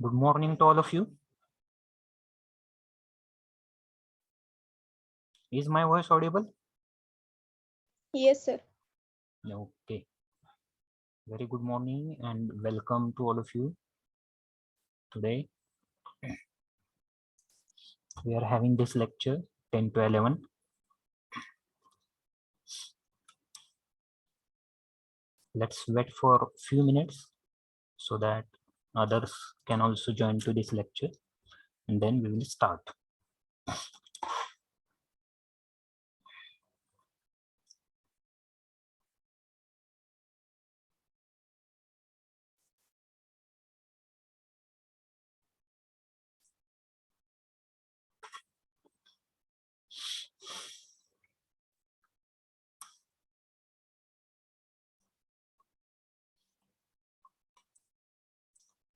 Good morning to all of you. Is my voice audible? Yes, sir. Okay. Very good morning and welcome to all of you. Today we are having this lecture 10 to 11. Let's wait for a few minutes so that others can also join to this lecture, and then we will start.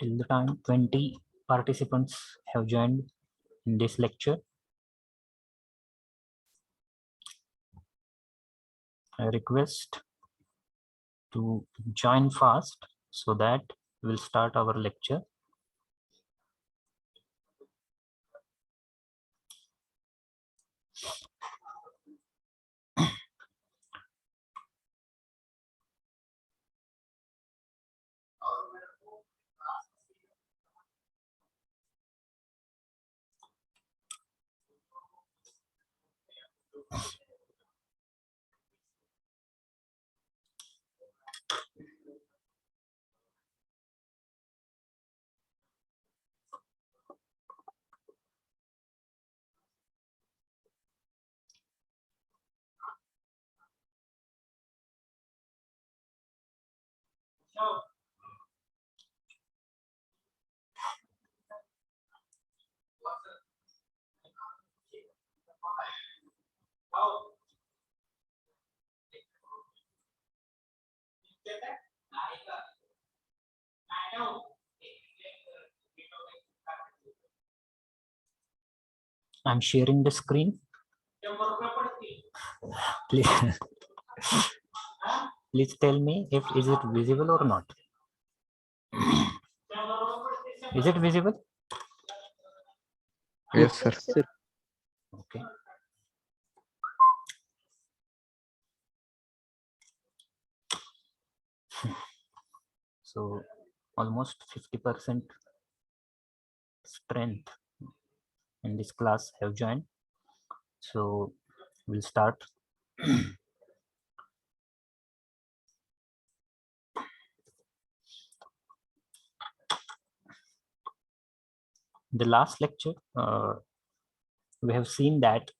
Till the time 20 participants have joined in this lecture, I request to join fast so that we'll start our lecture. I'm sharing the screen. Please, please tell me if is it visible or not. Is it visible? Yes, sir. Okay. So almost 50% strength in this class have joined. So we'll start. The last lecture, we have seen that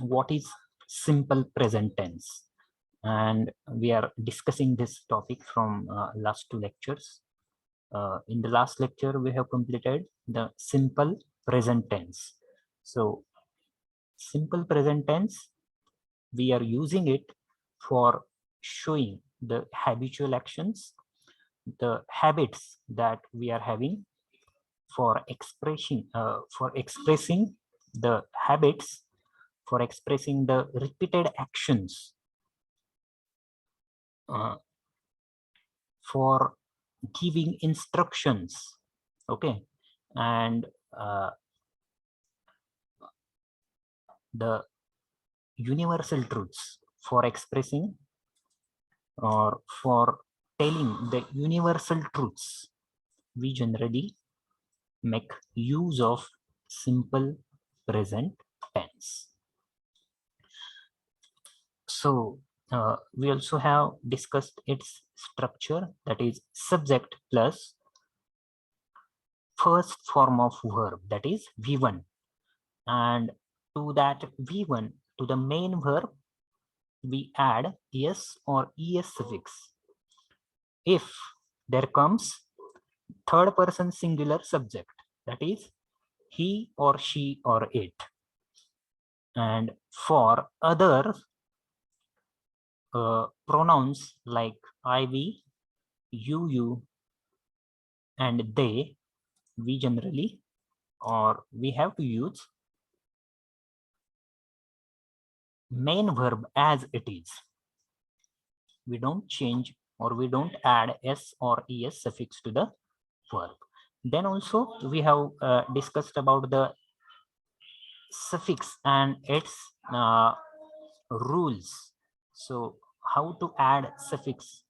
what is simple present tense, and we are discussing this topic from last two lectures. In the last lecture, we have completed the simple present tense. So simple present tense, we are using it for showing the habitual actions, the habits that we are having, for expressing the habits, for expressing the repeated actions, for giving instructions, okay, and the universal truths, for expressing or for telling the universal truths. We generally make use of simple present tense. So we also have discussed its structure, that is subject plus first form of verb, that is V1, and to that V1, to the main verb, we add s or es suffix if there comes third person singular subject, that is he or she or it. And for other pronouns like IV, you, and they, we generally, or we have to use main verb as it is. We don't change or we don't add s or es suffix to the verb. Then also we have discussed about the suffix and its rules. So how to add suffix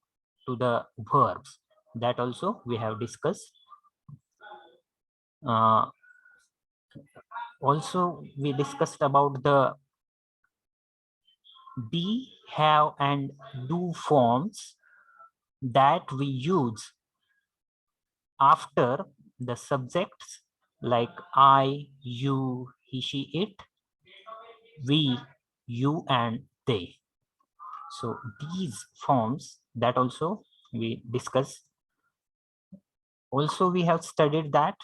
to the verbs, that also we have discussed. Also we discussed about the be, have, and do forms that we use after the subjects like I, you, he, she, it, we, you, and they. So these forms, that also we discussed. Also we have studied that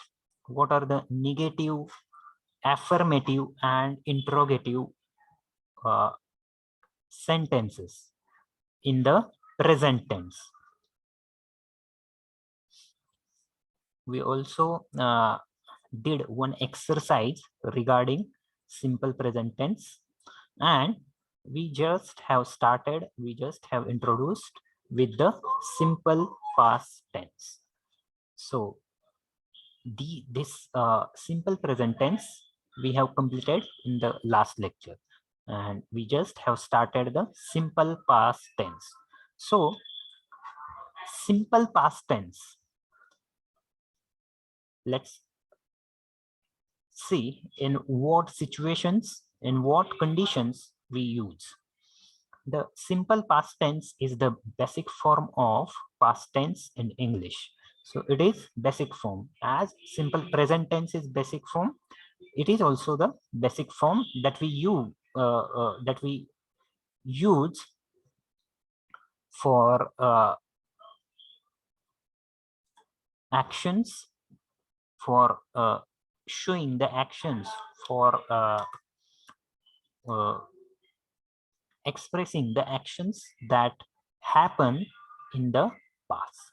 what are the negative, affirmative, and interrogative sentences in the present tense. We also did one exercise regarding simple present tense, and we just have introduced with the simple past tense. So this simple present tense we have completed in the last lecture, and we just have started the simple past tense. So simple past tense, let's see in what situations, in what conditions we use. The simple past tense is the basic form of past tense in English. So it is basic form. As simple present tense is basic form, it is also the basic form that we use for actions, for showing the actions, for expressing the actions that happen in the past.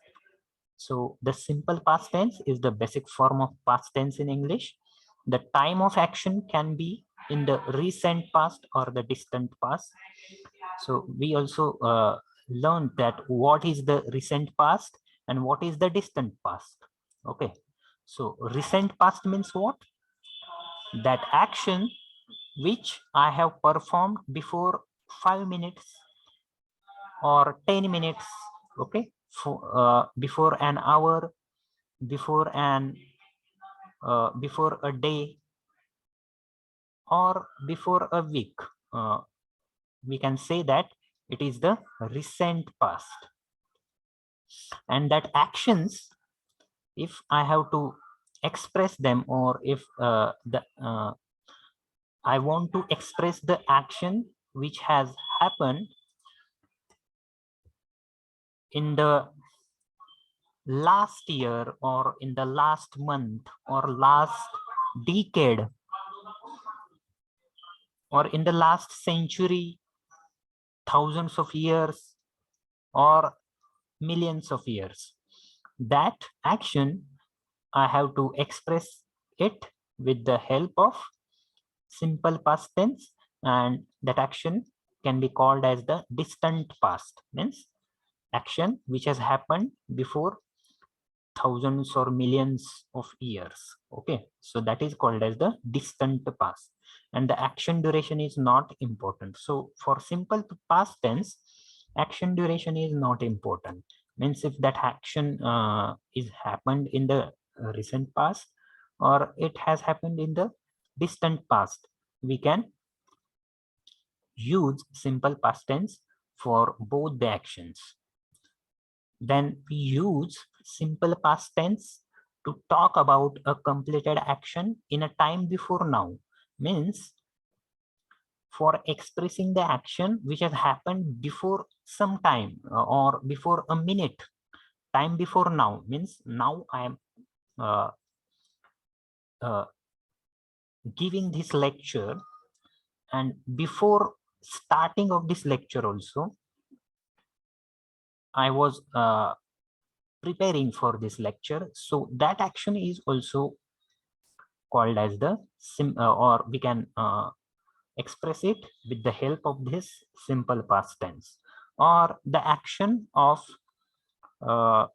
So the simple past tense is the basic form of past tense in English. The time of action can be in the recent past or the distant past. So we also learned that what is the recent past and what is the distant past. Okay, so recent past means what? That action which I have performed before 5 minutes or 10 minutes, okay, before an hour, before a day, or before a week. We can say that it is the recent past. And that actions, if I have to express them, or if I want to express the action which has happened in the last year or in the last month or last decade or in the last century, thousands of years or millions of years. That action, I have to express it with the help of simple past tense, and that action can be called as the distant past, means action which has happened before thousands or millions of years. Okay, so that is called as the distant past, and the action duration is not important. So for simple past tense, action duration is not important. Means if that action is happened in the recent past or it has happened in the distant past, we can use simple past tense for both the actions. Then we use simple past tense to talk about a completed action in a time before now. Means for expressing the action which has happened before some time or before a minute, time before now, means now I am uh, uh, giving this lecture, and before starting of this lecture also I was preparing for this lecture. So that action is also called as the or we can express it with the help of this simple past tense. Or the action of uh,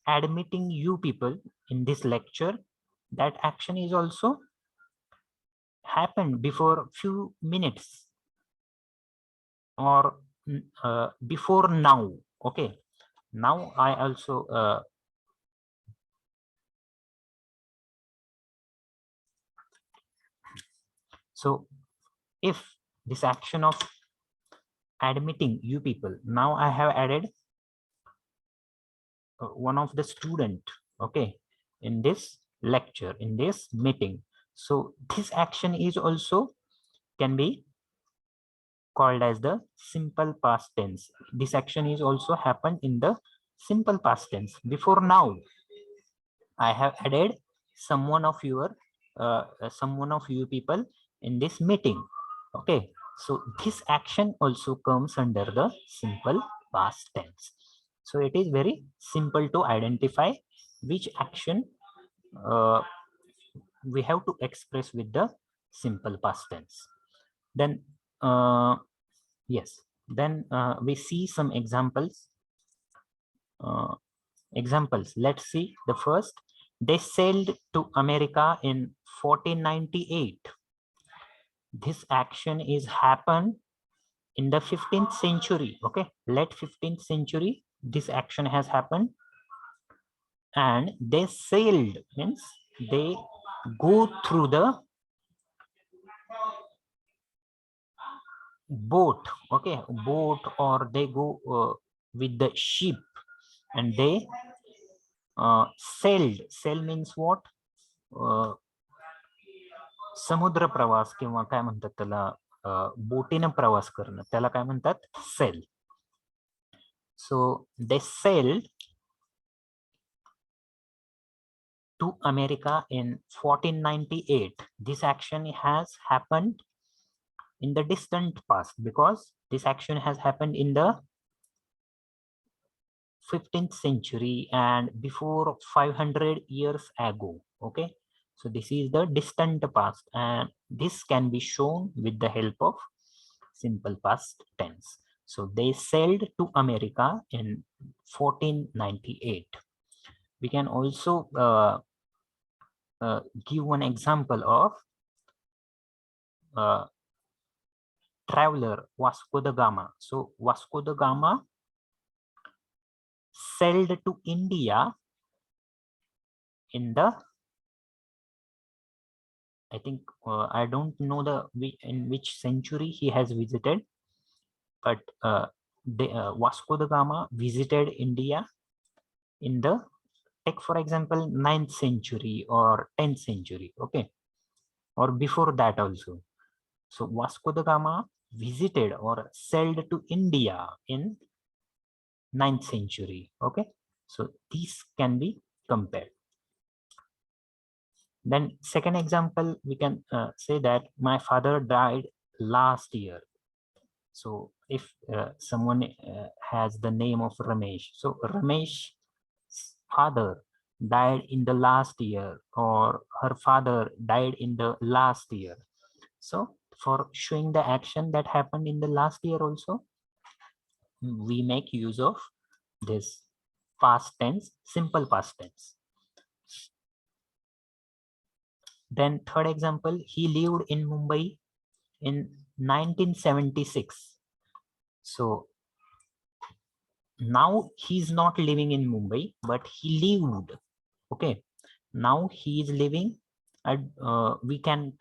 admitting you people in this lecture, that action is also happened before few minutes or before now. Okay, now I also so if this action of admitting you people, now I have added one of the student, okay, in this lecture, in this meeting. So this action is also can be called as the simple past tense. This action is also happened in the simple past tense. Before now I have added someone of your someone of you people in this meeting. Okay, so this action also comes under the simple past tense. So it is very simple to identify which action uh, we have to express with the simple past tense. Then yes, then we see some examples. Uh, Examples. Let's see the first. They sailed to America in 1498. This action is happened in the 15th century. Okay, late 15th century. This action has happened, and they sailed means they go through the boat. Okay, boat, or they go with the ship, and they sailed. Sail means what? समुद्र प्रवास किंवा काय म्हणतात त्याला बोटीने प्रवास करणं, त्याला काय म्हणतात? Sell. So they selled to America in 1498. This action has happened in the distant past because this action has happened in the 15th century and before 500 years ago. Okay, so this is the distant past, and this can be shown with the help of simple past tense. So they sailed to America in 1498. We can also give one example of traveler Vasco da Gama. So Vasco da Gama sailed to India in the, I think I don't know the in which century he has visited, but Vasco da Gama visited India in the, take for example, 9th century or 10th century. Okay, or before that also. So Vasco da Gama visited or sailed to India in 9th century. Okay, So these can be compared. Then second example, we can say that my father died last year. So if someone has the name of Ramesh, so Ramesh's father died in the last year, or her father died in the last year. So for showing the action that happened in the last year also, we make use of this past tense, simple past tense. Then third example, he lived in Mumbai in 1976. So now he's not living in Mumbai, but he lived. Okay, now he is living. We can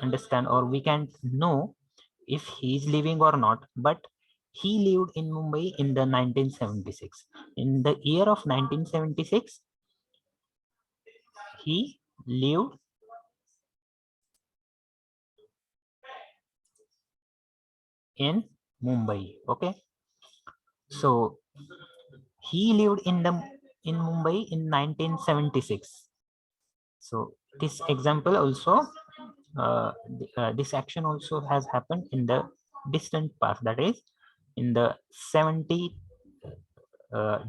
understand, or we can know if he is living or not. But he lived in Mumbai in the 1976. In the year of 1976, he lived in Mumbai. Okay, so he lived in Mumbai in 1976. So this example also, this action also has happened in the distant past, that is in the 70th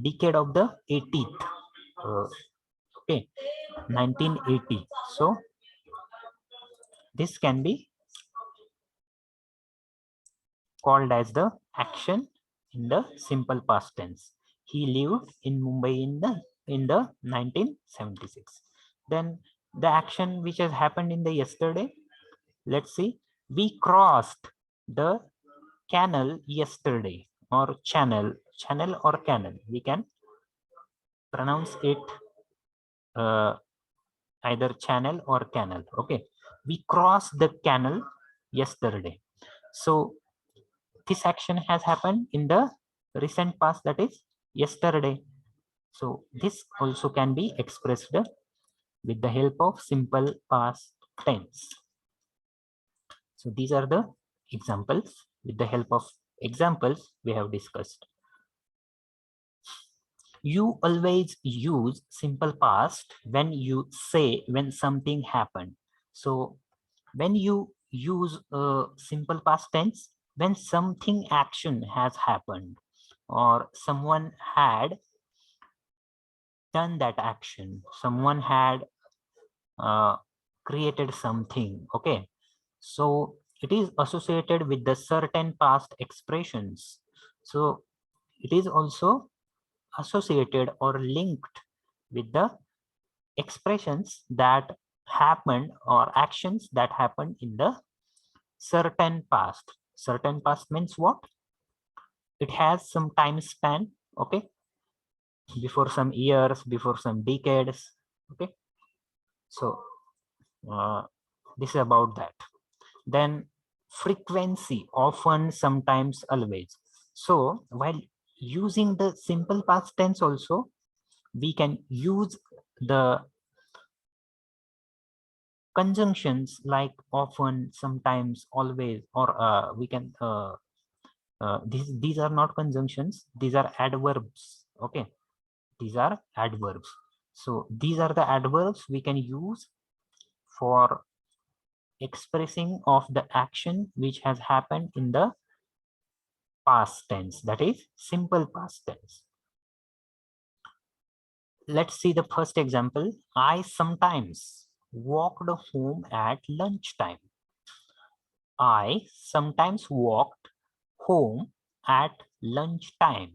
decade of the 80th. Okay, 1980. So this can be called as the action in the simple past tense. He lived in Mumbai in the 1976. Then the action which has happened in the yesterday, let's see, we crossed the canal yesterday, or channel or canal, we can pronounce it either channel or canal. Okay, we crossed the canal yesterday. So this action has happened in the recent past, that is yesterday. So this also can be expressed with the help of simple past tense. So these are the examples. With the help of examples we have discussed. You always use simple past when you say when something happened. So when you use a simple past tense, when something action has happened, or someone had done that action, someone had uh, created something. Okay, so it is associated with the certain past expressions. So it is also associated or linked with the expressions that happened, or actions that happened in the certain past. Certain past means what? It has some time span. Okay, before some years, before some decades. Okay, so this is about that. Then frequency, often, sometimes, always. So while using the simple past tense also, we can use the conjunctions like often, sometimes, always, or we can these are not conjunctions, these are adverbs. Okay, these are adverbs. So these are the adverbs we can use for expressing of the action which has happened in the past tense, that is simple past tense. Let's see the first example. I sometimes walked home at lunchtime. I sometimes walked home at lunchtime.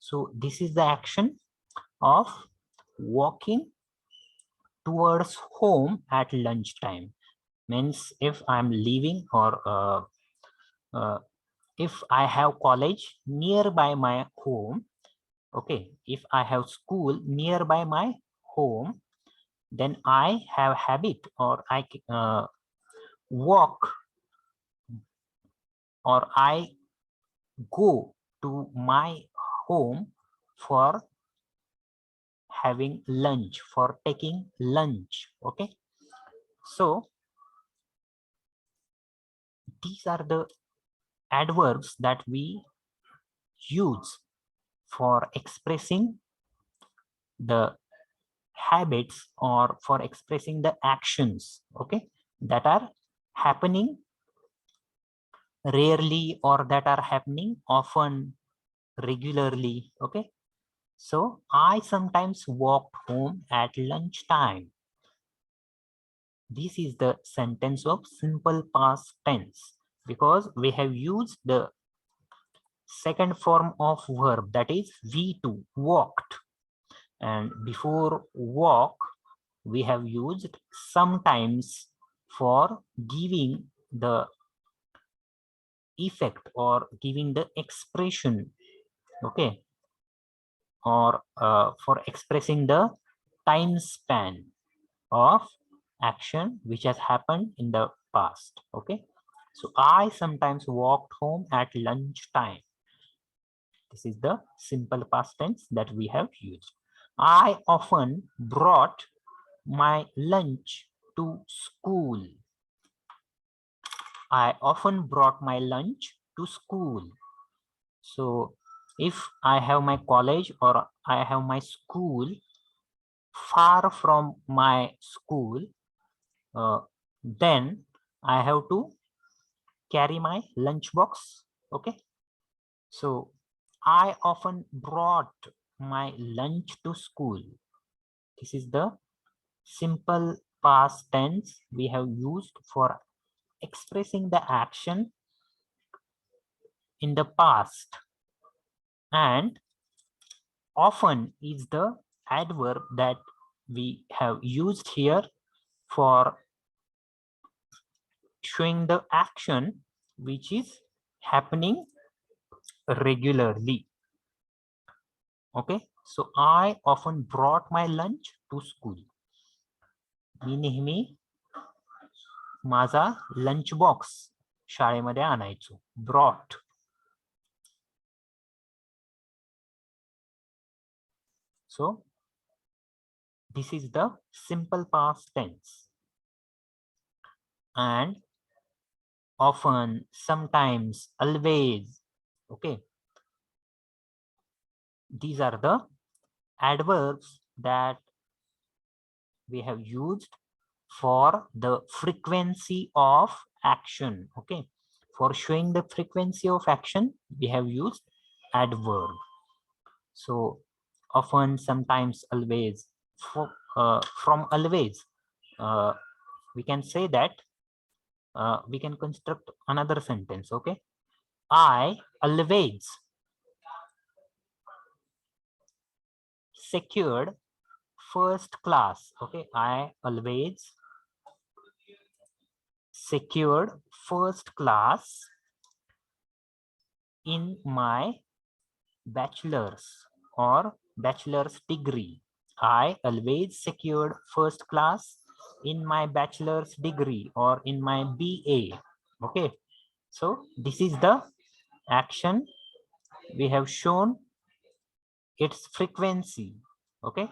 So this is the action of walking towards home at lunchtime. Means if I'm leaving, or uh, if I have college nearby my home, okay, if I have school nearby my home, then I have habit, or I walk, or I go to my home for having lunch, for taking lunch. Okay, so these are the adverbs that we use for expressing the habits or for expressing the actions, okay, that are happening rarely or that are happening often, regularly, okay. So I sometimes walked home at lunchtime. This is the sentence of simple past tense because we have used the second form of verb, that is V2, walked. And before walk, we have used sometimes for giving the effect or giving the expression, okay, or for expressing the time span of action which has happened in the past, okay. So I sometimes walked home at lunchtime. This is the simple past tense that we have used. I often brought my lunch to school. I often brought my lunch to school. So if I have my college or I have my school far from my school, then I have to carry my lunch box. Okay. So I often brought my lunch to school. This is the simple past tense we have used for expressing the action in the past, and often is the adverb that we have used here for showing the action which is happening regularly. Okay, so I often brought my lunch to school. मी नेहमी माझा lunch box शाळेमध्ये आणायचो. Brought. So this is the simple past tense. And often, sometimes, always. Okay, these are the adverbs that we have used for the frequency of action. Okay, for showing the frequency of action we have used adverb. So often, sometimes, always. From always, we can say that we can construct another sentence. Okay, I always secured first class. Okay, I always secured first class in my bachelor's or bachelor's degree. I always secured first class in my bachelor's degree or in my BA. Okay, so this is the action we have shown its frequency. Okay,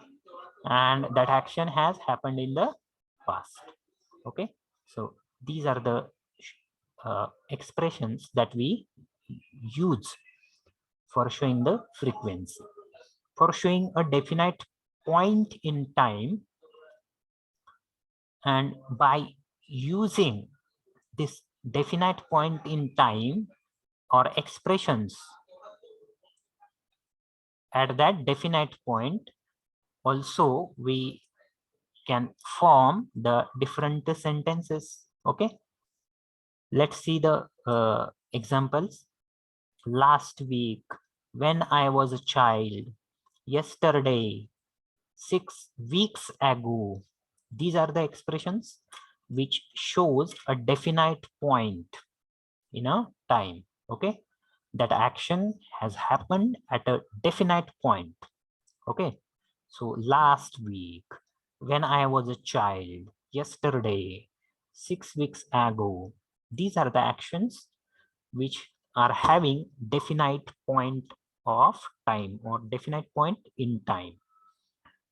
and that action has happened in the past. Okay, so these are the expressions that we use for showing the frequency. For showing a definite point in time, and by using this definite point in time or expressions at that definite point, also we can form the different sentences. Okay, let's see the examples. Last week, when I was a child, yesterday, 6 weeks ago. These are the expressions which shows a definite point in a time. Okay, that action has happened at a definite point. Okay, so last week, when I was a child, yesterday, 6 weeks ago. These are the actions which are having definite point of time or definite point in time.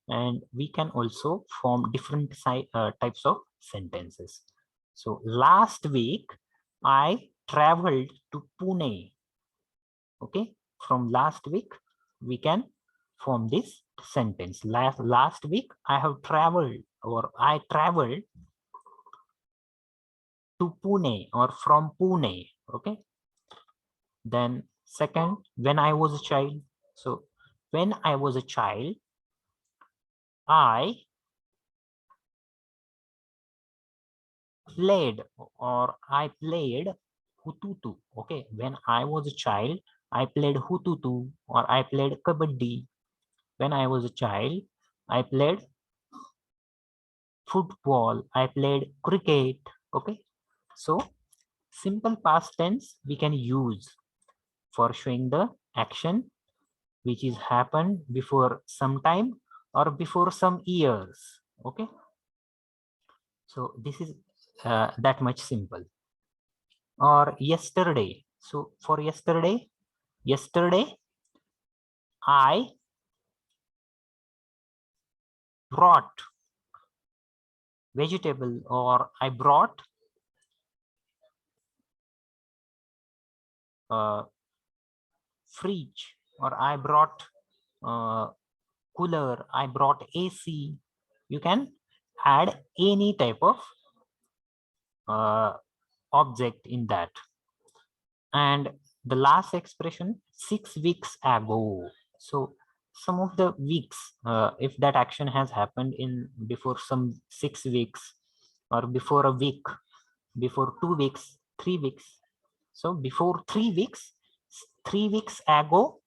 And we can also form different types of sentences. So last week, I traveled to Pune. Okay, from last week, we can form this sentence. Last week I have traveled, or I traveled to Pune or from Pune. Okay. Then second, when I was a child. So when I was a child, I played hututu. Okay, when I was a child, I played hututu or I played kabaddi. When I was a child, I played football, I played cricket. Okay, so simple past tense we can use for showing the action which is happened before some time or before some years. Okay, so this is that much simple. Or yesterday. So for yesterday I brought vegetable, or I brought fridge, or I brought cooler, I brought AC. You can add any type of object in that. And the last expression, 6 weeks ago. So some of the weeks, if that action has happened in before some 6 weeks, or before a week, before 2 weeks, 3 weeks. So before 3 weeks, 3 weeks ago,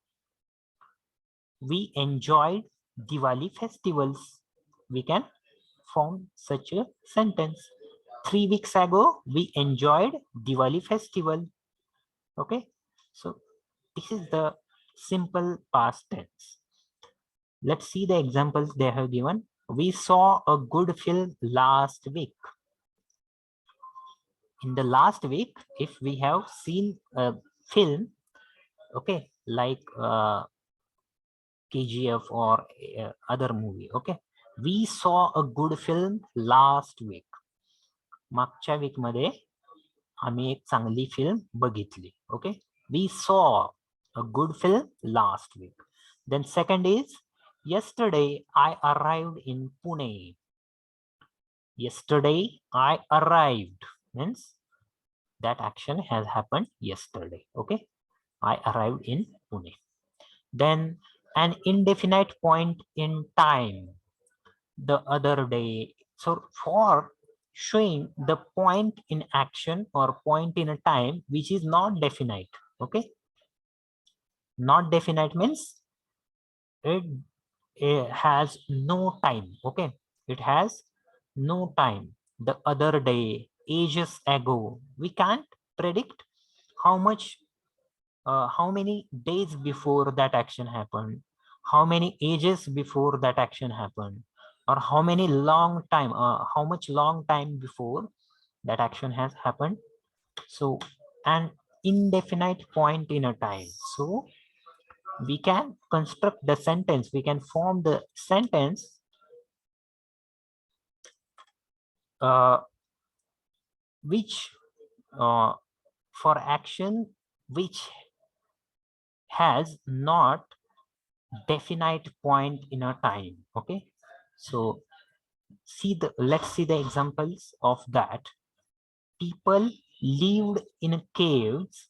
we enjoyed Diwali festivals. We can form such a sentence. 3 weeks ago, we enjoyed Diwali festival. Okay, so this is the simple past tense. Let's see the examples they have given. We saw a good film last week. In the last week, if we have seen a film, okay, like KGF or other movie, okay, we saw a good film last week. मागच्या week मध्ये आम्ही एक चांगली film बघितली. Okay, we saw a good film last week. Then second is, yesterday I arrived in Pune. Yesterday I arrived means that action has happened yesterday. Okay, I arrived in Pune. Then an indefinite point in time, the other day. So for showing the point in action or point in a time which is not definite. Okay, not definite means it has no time. Okay, it has no time. The other day, ages ago, we can't predict how much how many days before that action happened, how many ages before that action happened, or how many long time, how much long time before that action has happened. So an indefinite point in a time. So we can construct the sentence, we can form the sentence which for action which has not definite point in a time. Okay, so let's see the examples of that. People lived in caves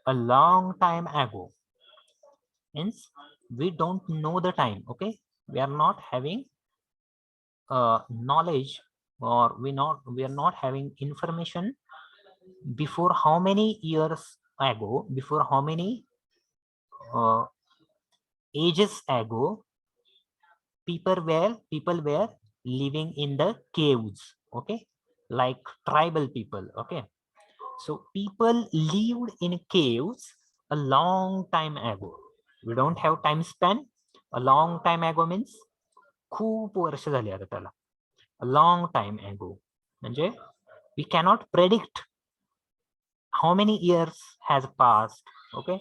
a long time ago. Means we don't know the time. Okay, we are not having knowledge, or we are not having information before how many years ago, before how many uh, ages ago people were living in the caves. Okay, like tribal people. Okay, so people lived in caves a long time ago. We don't have time span. A long time ago means खूप वर्ष झाली आता त्याला. A long time ago म्हणजे we cannot predict how many years has passed. Okay,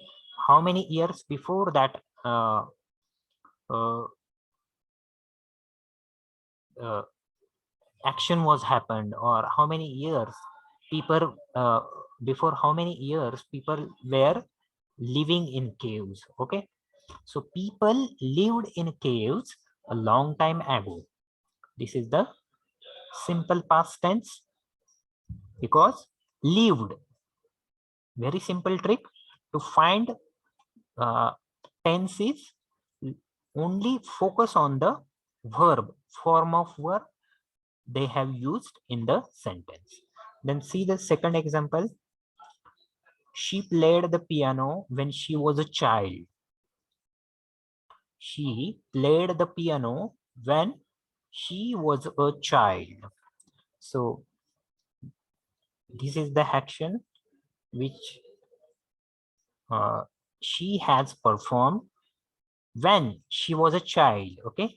how many years before that uh, uh, uh, action was happened, or how many years people before how many years people were living in caves. Okay, So people lived in caves a long time ago. This is the simple past tense because lived. Very simple trick to find uh, tenses. Only focus on the verb, form of verb they have used in the sentence. Then see the second example. She played the piano when she was a child. She played the piano when she was a child. So this is the action which uh, she has performed when she was a child. Okay,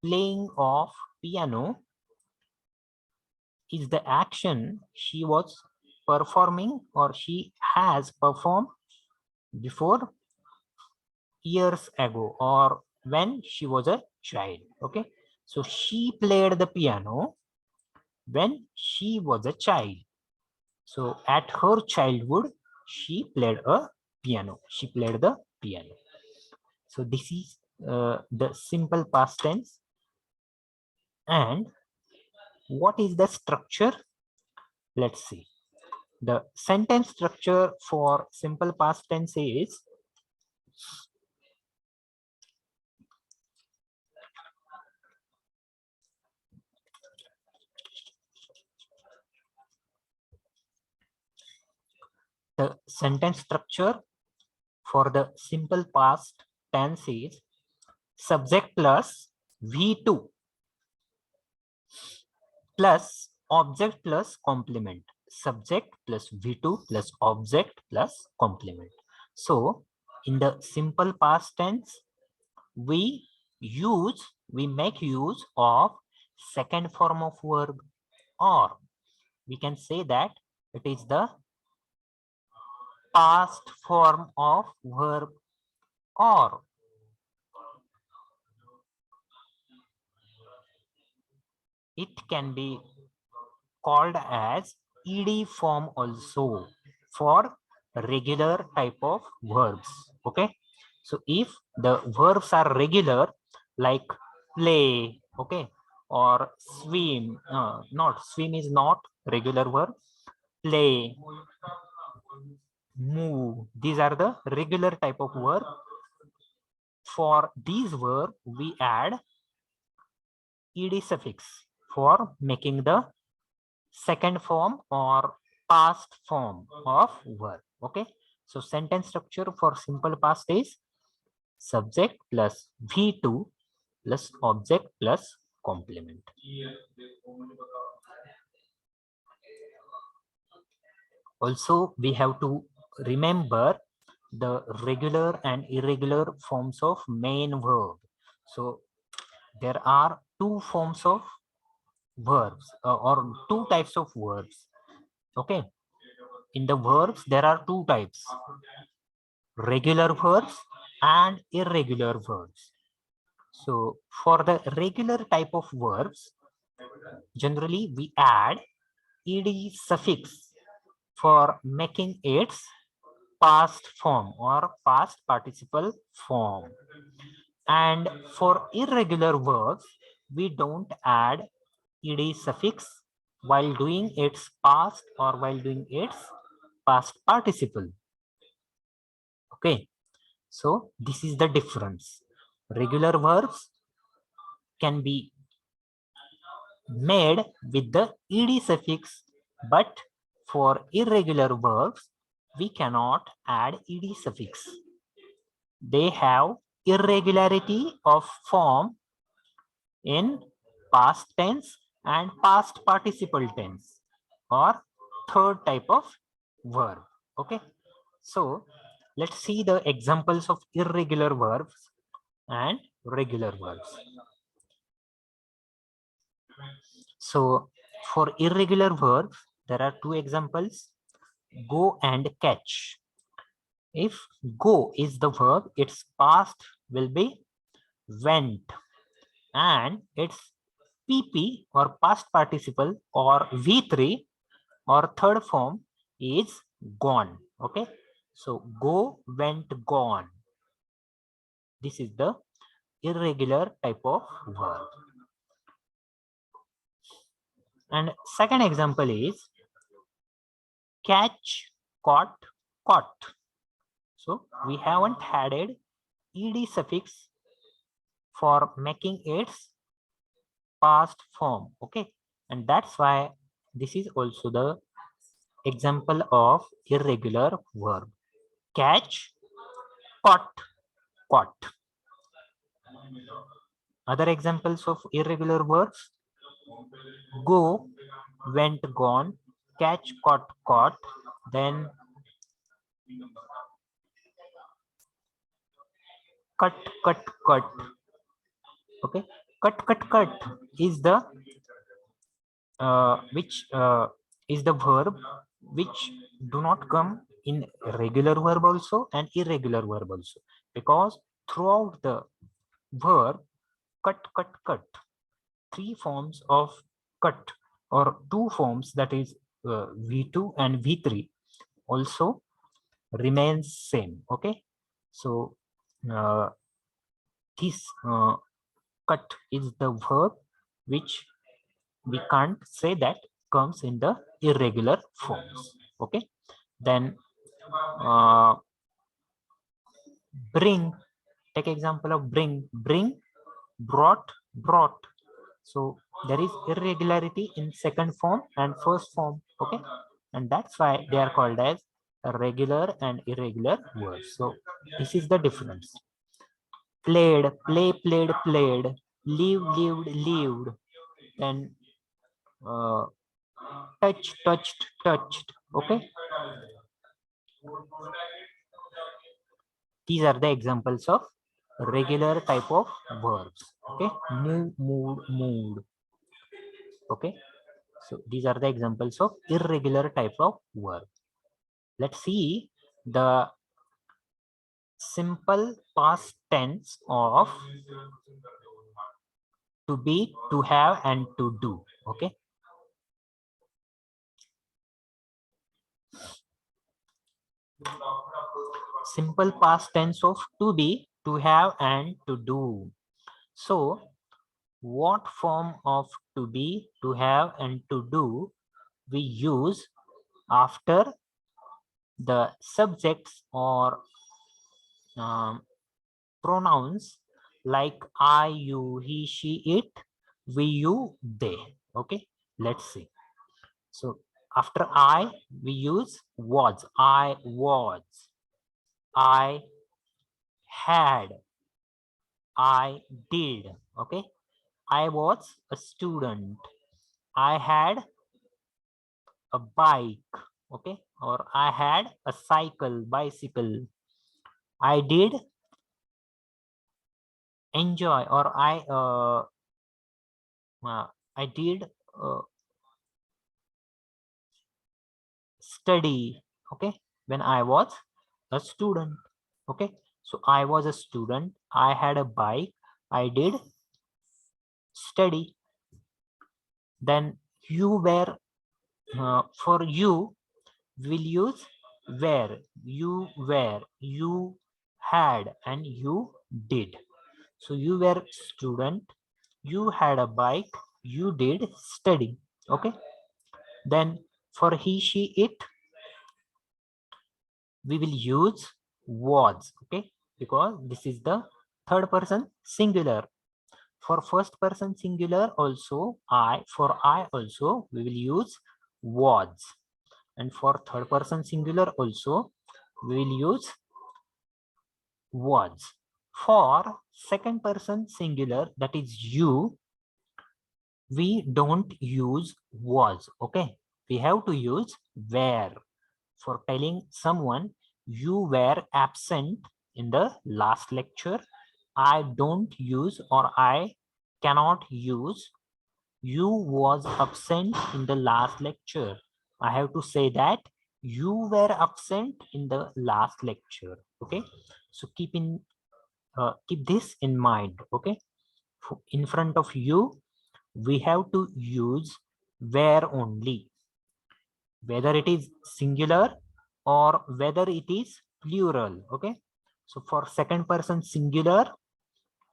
playing of piano is the action she was performing or she has performed before years ago or when she was a child. Okay, so she played the piano when she was a child. So at her childhood, she played a piano. She played the piano. So this is the simple past tense. And what is the structure? Let's see. The sentence structure for simple past tense is the sentence structure for the simple past tense is subject plus V2 plus object plus complement. Subject plus V2 plus object plus complement. So in the simple past tense, we make use of second form of verb, or we can say that it is the past form of verb, or it can be called as ed form also for regular type of verbs. Okay, so if the verbs are regular like play, okay, or swim, not swim is not regular verb. Play, move, these are the regular type of verb. For these verb we add ed suffix for making the second form or past form of verb. Okay, so sentence structure for simple past is subject plus v2 plus object plus complement. Also we have to remember the regular and irregular forms of main verb. So there are two forms of verbs, or two types of verbs. Okay, in the verbs there are two types: regular verbs and irregular verbs. So for the regular type of verbs, generally we add ed suffix for making its past form or past participle form. And for irregular verbs, we don't add ed suffix while doing its past or while doing its past participle. Okay, so this is the difference. Regular verbs can be made with the ed suffix, but for irregular verbs, we cannot add ed suffix. They have irregularity of form in past tense and past participle tense, or third type of verb. Okay, so let's see the examples of irregular verbs and regular verbs. So for irregular verbs, there are two examples: go and catch. If go is the verb, its past will be went, and its pp or past participle or v3 or third form is gone. Okay, so go, went, gone. This is the irregular type of verb. And second example is catch, caught, caught. So we haven't added ed suffix for making its past form. Okay, and that's why this is also the example of irregular verb. Catch, caught, caught. Other examples of irregular verbs: go, went, gone, catch, caught, caught. Then cut, cut, cut. Okay, cut is the which is the verb which do not come in regular verb also and irregular verb also, because throughout the verb cut, three forms of cut, or two forms, that is v2 and v3, also remains same. Okay, so uh, this cut is the verb which we can't say that comes in the irregular forms. Okay, then uh, bring, take example of bring, brought, brought. So there is irregularity in second form and first form. Okay, and that's why they are called as regular and irregular words. So this is the difference. Played, played, lived, then uh, touched. Okay, these are the examples of regular type of verbs. Okay, moved. Okay, so these are the examples of irregular type of verb. Let's see the simple past tense of to be, to have, and to do. Okay, simple past tense of to be, to have, and to do. So what form of to be, to have, and to do we use after the subjects or pronouns like I, you, he, she, it, we, you, they? Okay, let's see. So after I, we use was. I was, I had, I did. Okay, I was a student, I had a bike. Okay, or I had a bicycle, I did enjoy, or I did uh, study. Okay, when I was a student. Okay, so I was a student, I had a bike, I did study. Then you were, for you will use were, you had, and you did. So you were student, you had a bike, you did study. Okay, then for he, she, it, we will use was. Okay, because this is the third person singular. For first person singular also, I also we will use was, and for third person singular also we will use was. For second person singular, that is you, we don't use was. Okay, we have to use were. For telling someone you were absent in the last lecture, I don't use, or I cannot use you was absent in the last lecture. I have to say that you were absent in the last lecture. Okay, so keep this in mind. Okay, in front of you we have to use where only, whether it is singular or whether it is plural. Okay, So for second person singular,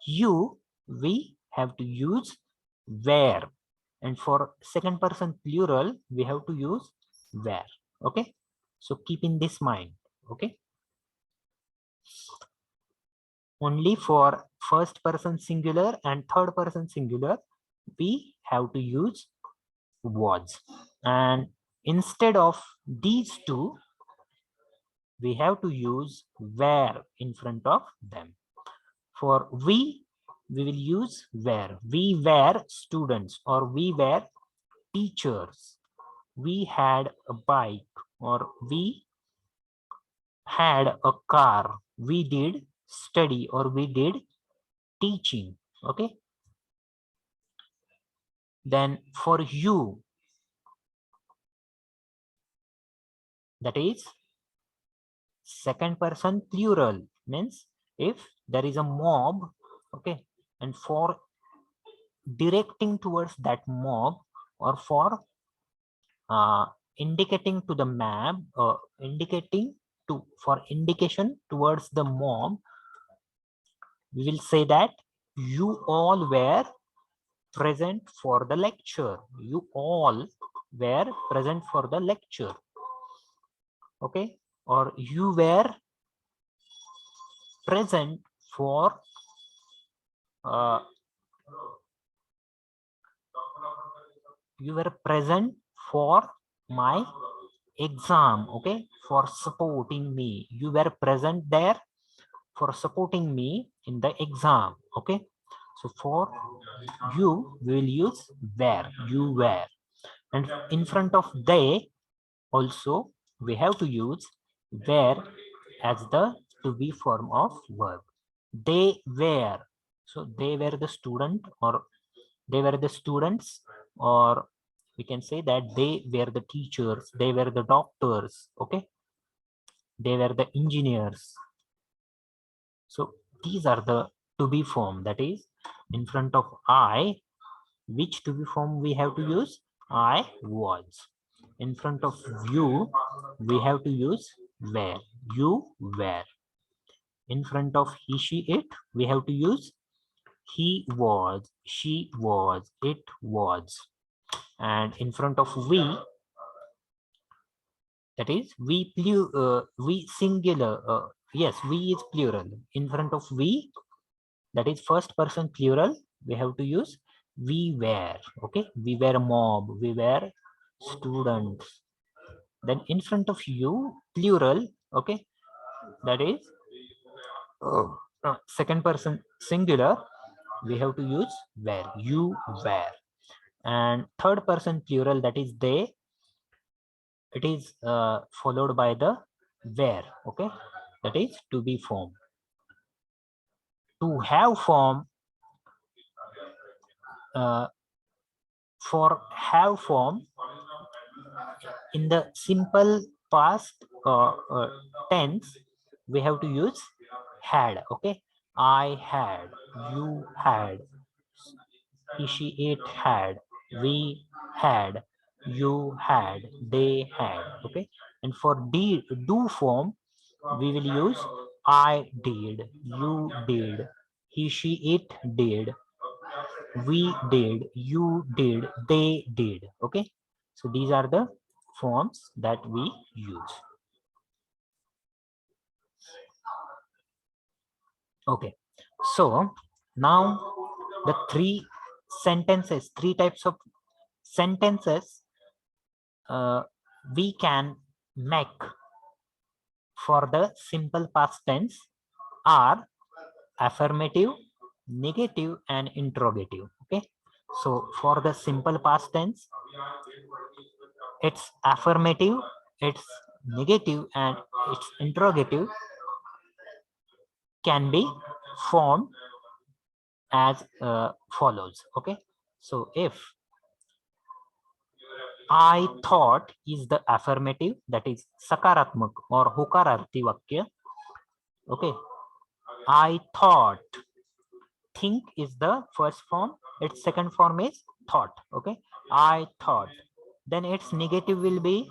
you, we have to use where. And for second person plural, we have to use where. Okay. So keep in this mind. Okay. Only for first person singular and third person singular, we have to use was. And instead of these two, we have to use where in front of them. For we will use where. We were students, or we were teachers. We had a bike, or we had a car. We did study, or we did teaching. Okay. Then for you, that is second person plural, means if there is a mob, okay, and for directing towards that mob, or for uh, indicating to the map, indicating to, for indication towards the mob, we will say that you all were present for the lecture. You all were present for the lecture. Okay. Or you were present for uh, you were present for my exam. Okay. For supporting me, you were present there for supporting me in the exam. Okay. So for you, we will use where. You were. And in front of they also, we have to use were as the to be form of verb. They were. So they were the student, or they were the students, or we can say that they were the teachers, they were the doctors. Okay. They were the engineers. So these are the to be form, that is in front of I. Which to be form we have to use? I was. In front of you, we have to use were. You were. In front of he, she, it, we have to use he was, she was, it was. And in front of we, that is we singular. Yes, we is plural. In front of we, that is first person plural, we have to use we were. Okay. We were a mob, we were students. Then in front of you, plural. Okay. That is second person singular, we have to use were. You were. And third person plural, that is they, it is followed by the where. Okay. That is to be form. To have form, uh, for have form, in the simple past tense, we have to use had. Okay. I had, you had, he, she, it had, we had, you had, they had. Okay. And for do form, we will use I did, you did, he, she, it did, we did, you did, they did. Okay. So these are the forms that we use. Okay. So now the three types of sentences we can make for the simple past tense are affirmative, negative, and interrogative. Okay. So for the simple past tense, it's affirmative, it's negative, and its interrogative can be formed as follows. Okay. So if I thought is the affirmative, that is sakaratmak or hokararthi vakya. Okay. I thought. Think is the first form. Its second form is thought. Okay. I thought. Then its negative will be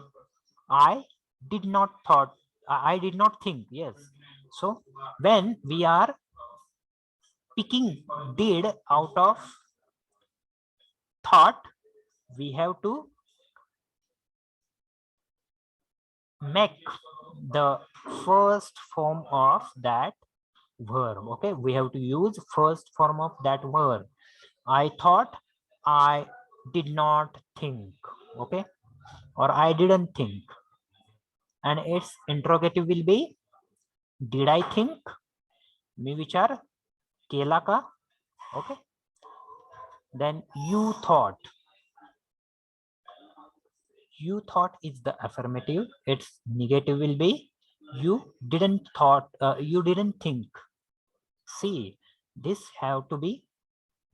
I did not thought. I did not think. Yes. So when we are picking did out of thought, we have to make the first form of that verb. Okay, we have to use first form of that verb. I thought, I did not think. Okay, or I didn't think, and its interrogative will be did I think, मी विचार केला का. Okay, then you thought is the affirmative. Its negative will be you didn't think. See, this have to be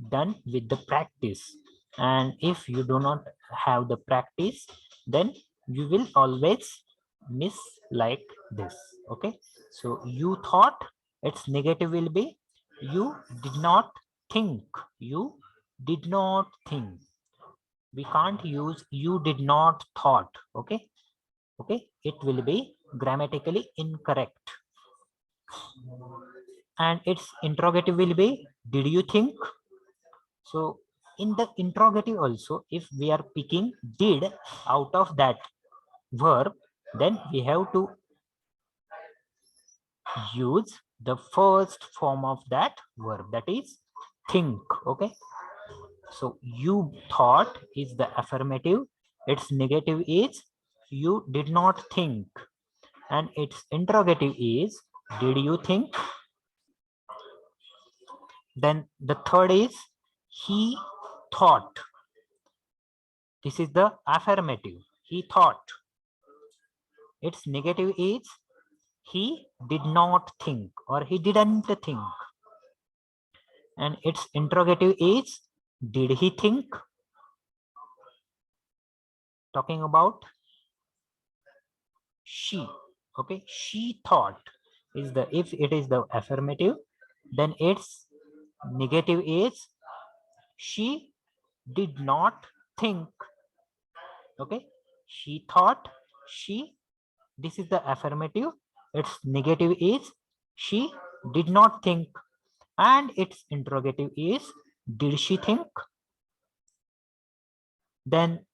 done with the practice, and if you do not have the practice, then you will always miss like this. Okay, so you thought, its negative will be you did not think. You did not think. We can't use you did not thought. Okay, it will be grammatically incorrect. And its interrogative will be did you think. So in the interrogative also, if we are picking did out of that verb, then we have to use the first form of that verb, that is think. Okay, so you thought is the affirmative, its negative is you did not think, and its interrogative is did you think. Then the third is he thought. This is the affirmative, he thought. Its negative is he did not think or he didn't think, and its interrogative is did he think. Talking about she. Okay, she thought is the, if it is the affirmative, then its negative is she did not think. Okay, she thought, she, this is the affirmative, its negative is she did not think, and its interrogative is did she think. Then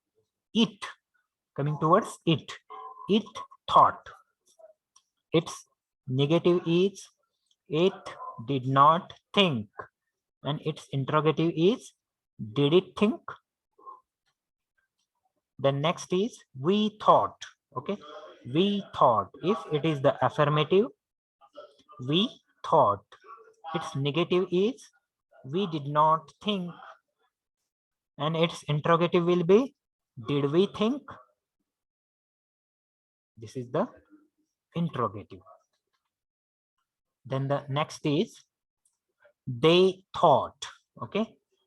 it, coming towards it thought, its negative is it did not think, and its interrogative is did it think. The next is we thought. Okay, we thought, if it is the affirmative, we thought, its negative is we did not think, and its interrogative will be did we think. This is the interrogative. Then the next is they thought. Okay,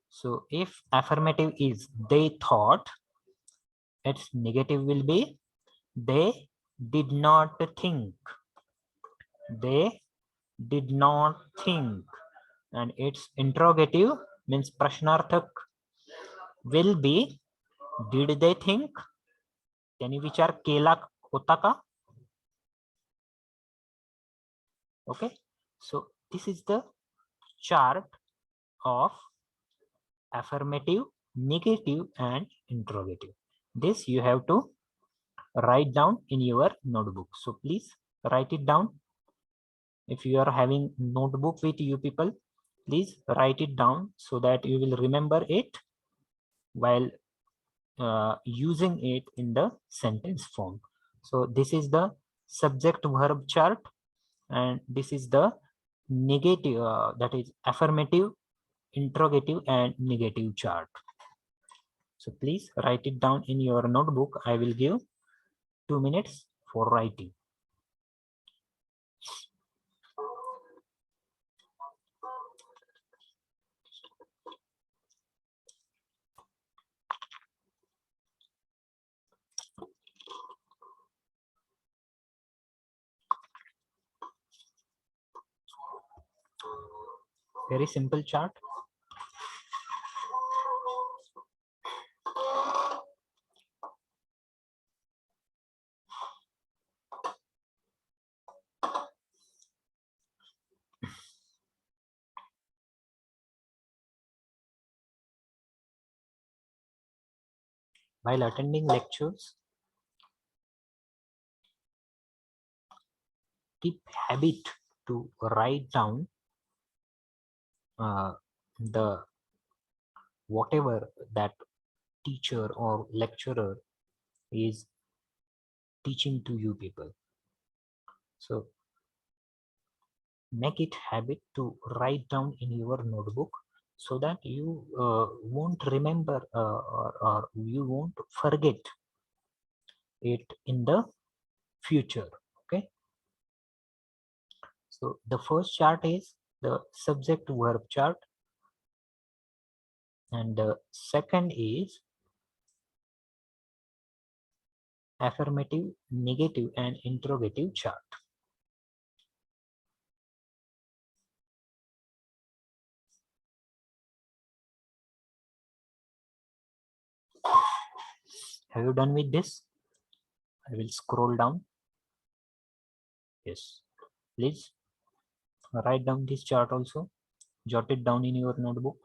so if affirmative is they thought, its negative will be they did not think. They did not think, and its interrogative means prashnarthak will be did they think, त्यांनी विचार केला होता का. Okay, so this is the chart of affirmative, negative, and interrogative. This you have to write down in your notebook. So please write it down. If you are having notebook with you people, please write it down so that you will remember it while using it in the sentence form. So this is the subject verb chart, and this is the negative, that is affirmative, interrogative, and negative chart. So please write it down in your notebook. I will give 2 minutes for writing. Very simple chart. While attending lectures, keep habit to write down the whatever that teacher or lecturer is teaching to you people. So make it habit to write down in your notebook so that you won't remember or you won't forget it in the future. Okay, so the first chart is the subject verb chart, and the second is affirmative, negative, and interrogative chart. Have you done with this? I will scroll down. Yes, please write down this chart also. Jot it down in your notebook.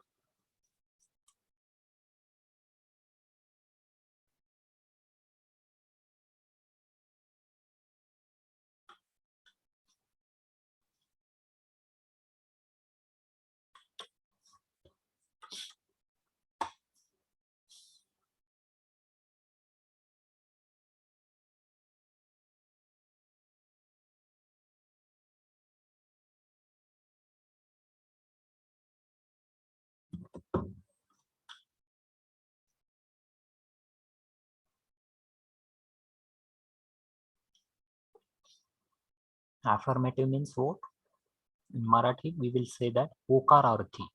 Affirmative means what? In Marathi, we will say that hokararthi.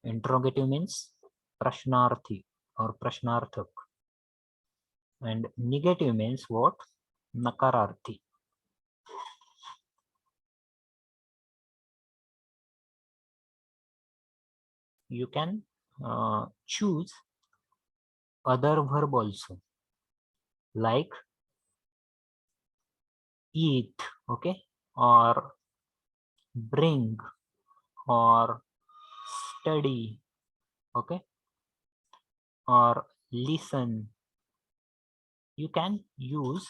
Interrogative means prashnarthi or prashnarthak. And negative means what? Nakararthi. You can choose other verb also, like eat, okay, or bring, or study, okay, or listen. You can use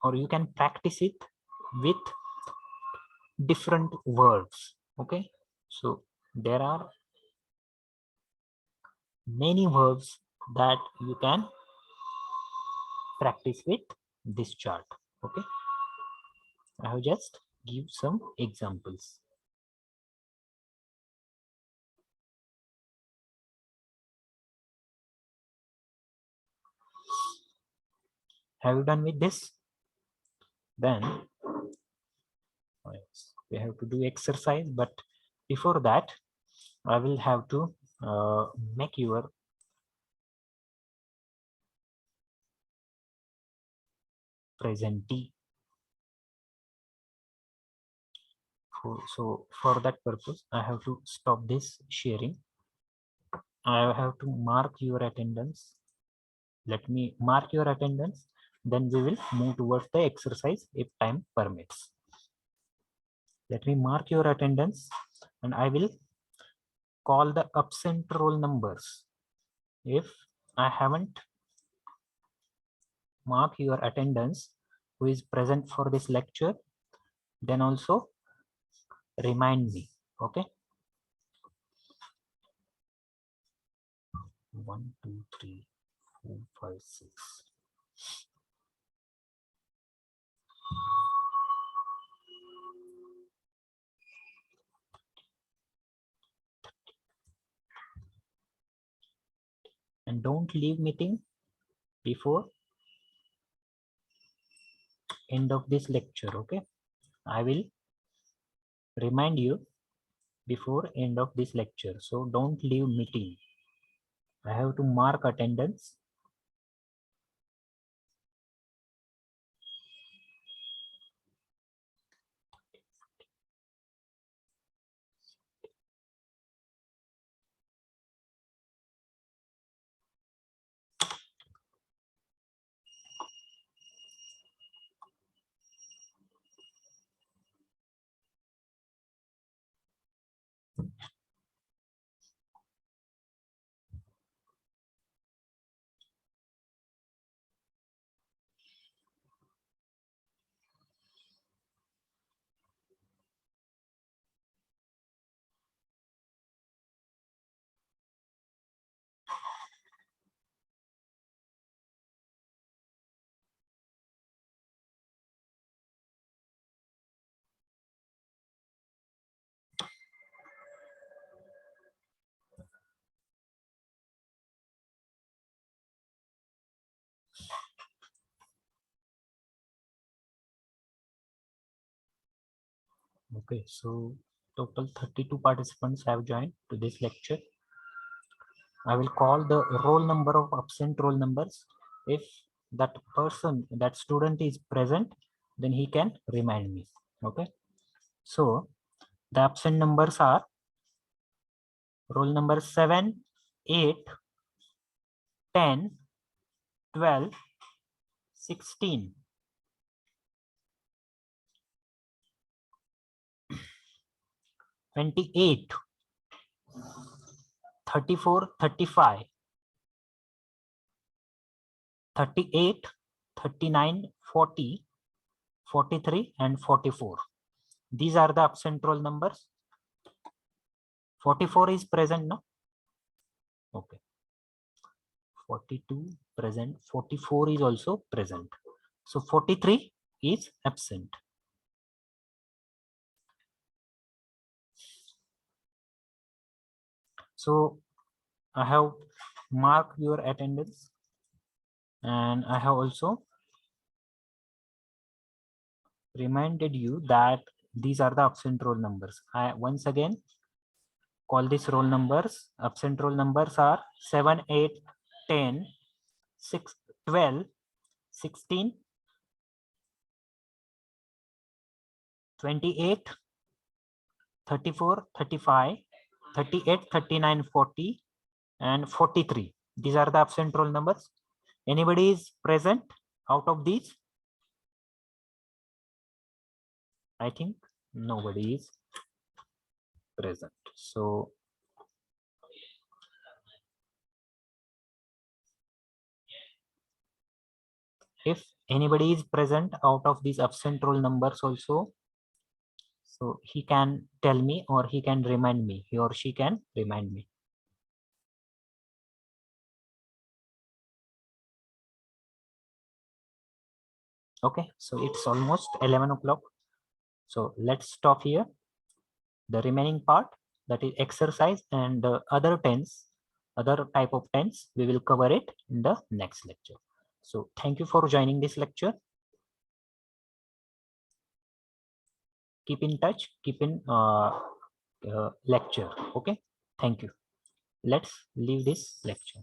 or you can practice it with different verbs. Okay, so there are many verbs that you can practice with this chart. Okay, I have just give some examples. Have you done with this? Then we have to do exercise, but before that I will have to make your presentee. So for that purpose I have to stop this sharing. I have to mark your attendance. Let me mark your attendance, then we will move towards the exercise if time permits. Let me mark your attendance and I will call the absent roll numbers. If I haven't marked your attendance who is present for this lecture, then also remind me. Okay, 1 2 3 4 5 6. And don't leave meeting before end of this lecture. Okay, I will remind you before end of this lecture, so don't leave meeting. I have to mark attendance. Okay, so total 32 participants have joined to this lecture. I will call the roll number of absent roll numbers. If that person, that student is present, then he can remind me. Okay, so the absent numbers are roll number 7, 8, 10, 12, 16, 28, 34, 35, 38, 39, 40, 43, and 44. These are the absent roll numbers. 44 is present now. Okay. 42 present. 44 is also present. So 43 is absent. So I have marked your attendance, and I have also reminded you that these are the absent roll numbers. I once again call these roll numbers. Absent roll numbers are 7, 8, 10, 6, 12, 16, 28, 34, 35, 38, 39, 40, and 43. These are the absent roll numbers. Anybody is present out of these? I think nobody is present. So if anybody is present out of these absent roll numbers also, so he can tell me, or he can remind me, he or she can remind me. Okay, so it's almost 11 o'clock. So let's stop here. The remaining part, that is exercise and other tense, other type of tense, we will cover it in the next lecture. So thank you for joining this lecture. Keep in touch, keep in lecture. Okay, thank you. Let's leave this lecture.